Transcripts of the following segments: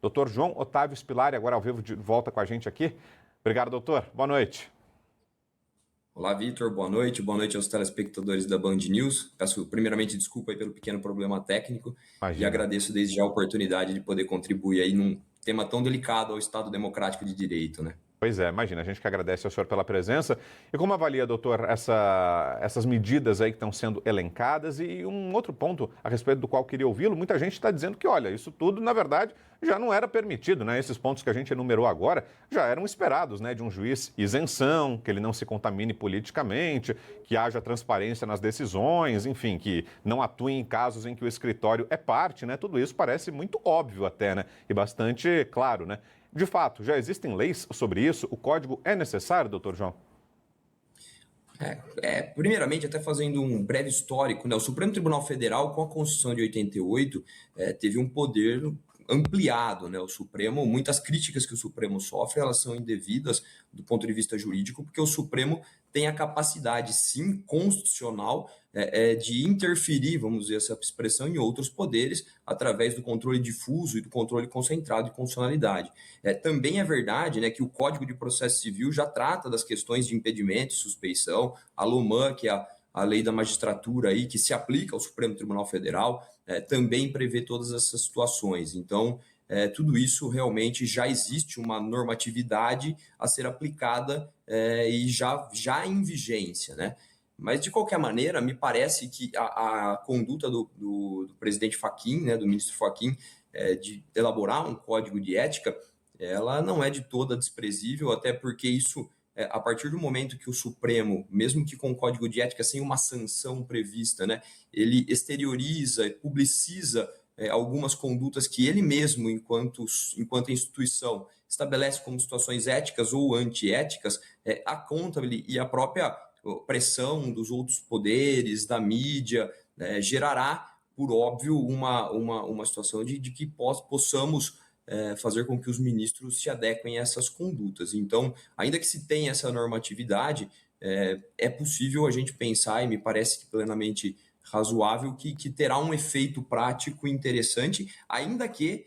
Doutor João Otávio Spilari, agora ao vivo de volta com a gente aqui. Obrigado, doutor. Boa noite. Olá, Vitor. Boa noite. Boa noite aos telespectadores da Band News. Peço primeiramente desculpa aí pelo pequeno problema técnico e Imagina. agradeço desde já a oportunidade de poder contribuir aí num tema tão delicado ao Estado Democrático de Direito, né? Pois é, imagina, a gente que agradece ao senhor pela presença. E como avalia, doutor, essas medidas aí que estão sendo elencadas? E um outro ponto a respeito do qual queria ouvi-lo, muita gente está dizendo que, olha, isso tudo, na verdade, já não era permitido, né? Esses pontos que a gente enumerou agora já eram esperados, né? De um juiz isenção, que ele não se contamine politicamente, que haja transparência nas decisões, enfim, que não atue em casos em que o escritório é parte, né? Tudo isso parece muito óbvio até, né? E bastante claro, né? De fato, já existem leis sobre isso? O código é necessário, doutor João? Primeiramente, até fazendo um breve histórico, né? O Supremo Tribunal Federal, com a Constituição de 88, teve um poder ampliado, né? O Supremo, muitas críticas que o Supremo sofre, elas são indevidas do ponto de vista jurídico, porque o Supremo tem a capacidade, sim, constitucional, de interferir, vamos dizer essa expressão, em outros poderes, através do controle difuso e do controle concentrado de constitucionalidade. Também é verdade, né, que o Código de Processo Civil já trata das questões de impedimento e suspeição, a LOMAN, que é a lei da magistratura aí, que se aplica ao Supremo Tribunal Federal, também prevê todas essas situações. Então, tudo isso realmente já existe uma normatividade a ser aplicada e já em vigência, né? Mas, de qualquer maneira, me parece que a conduta do presidente Fachin, né, do ministro Fachin, de elaborar um código de ética, ela não é de toda desprezível, até porque isso, a partir do momento que o Supremo, mesmo que com código de ética sem uma sanção prevista, né, ele exterioriza e publiciza algumas condutas que ele mesmo, enquanto instituição, estabelece como situações éticas ou antiéticas, a conta e a própria pressão dos outros poderes, da mídia, gerará, por óbvio, uma situação de que possamos fazer com que os ministros se adequem a essas condutas. Então, ainda que se tenha essa normatividade, é possível a gente pensar, e me parece que plenamente razoável, que terá um efeito prático interessante, ainda que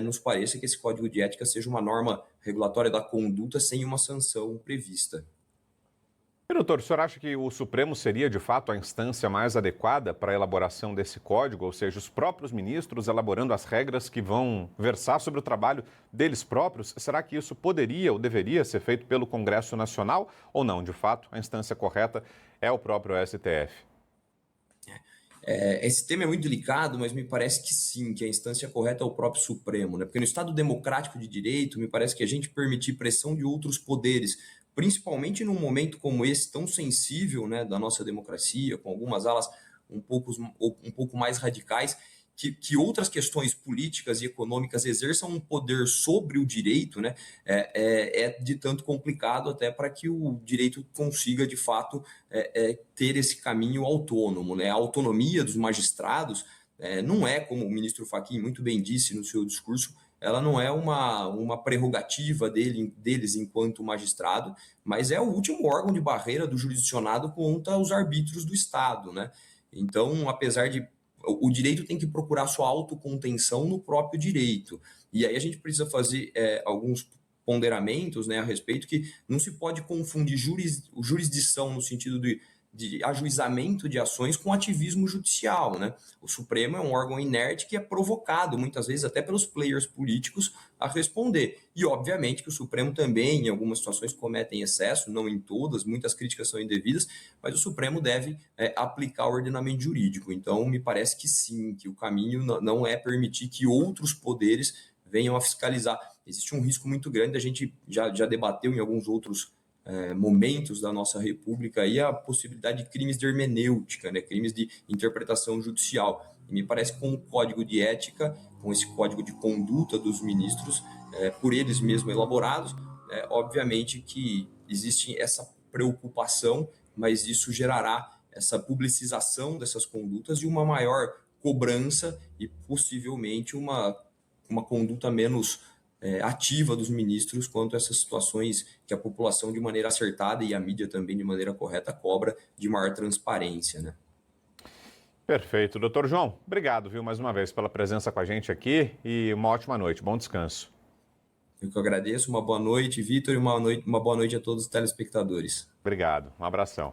nos pareça que esse código de ética seja uma norma regulatória da conduta sem uma sanção prevista. E, doutor, o senhor acha que o Supremo seria, de fato, a instância mais adequada para a elaboração desse código, ou seja, os próprios ministros elaborando as regras que vão versar sobre o trabalho deles próprios? Será que isso poderia ou deveria ser feito pelo Congresso Nacional ou não? De fato, a instância correta é o próprio STF. Esse tema é muito delicado, mas me parece que sim, que a instância correta é o próprio Supremo, né? Porque no Estado democrático de direito, me parece que a gente permitir pressão de outros poderes, principalmente num momento como esse, tão sensível, né, da nossa democracia, com algumas alas um pouco mais radicais, que outras questões políticas e econômicas exerçam um poder sobre o direito, né, de tanto complicado até para que o direito consiga, de fato, ter esse caminho autônomo, né? A autonomia dos magistrados não é, como o ministro Fachin muito bem disse no seu discurso, ela não é uma prerrogativa deles enquanto magistrado, mas é o último órgão de barreira do jurisdicionado contra os arbítrios do Estado, né? Então, apesar de o direito tem que procurar sua autocontenção no próprio direito. E aí a gente precisa fazer alguns ponderamentos, né, a respeito, que não se pode confundir jurisdição no sentido de ajuizamento de ações com ativismo judicial, né? O Supremo é um órgão inerte que é provocado, muitas vezes até pelos players políticos, a responder. E, obviamente, que o Supremo também, em algumas situações, comete excesso, não em todas, muitas críticas são indevidas, mas o Supremo deve aplicar o ordenamento jurídico. Então, me parece que sim, que o caminho não é permitir que outros poderes venham a fiscalizar. Existe um risco muito grande, a gente já debateu em alguns outros momentos da nossa república aí a possibilidade de crimes de hermenêutica, né, crimes de interpretação judicial. E me parece que com o código de ética, com esse código de conduta dos ministros, por eles mesmos elaborados, obviamente que existe essa preocupação, mas isso gerará essa publicização dessas condutas e uma maior cobrança e possivelmente uma conduta menos ativa dos ministros quanto a essas situações que a população, de maneira acertada, e a mídia também de maneira correta, cobra de maior transparência, né? Perfeito. Doutor João, obrigado, viu, mais uma vez pela presença com a gente aqui e uma ótima noite. Bom descanso. Eu que agradeço. Uma boa noite, Vitor, e uma boa noite a todos os telespectadores. Obrigado. Um abração.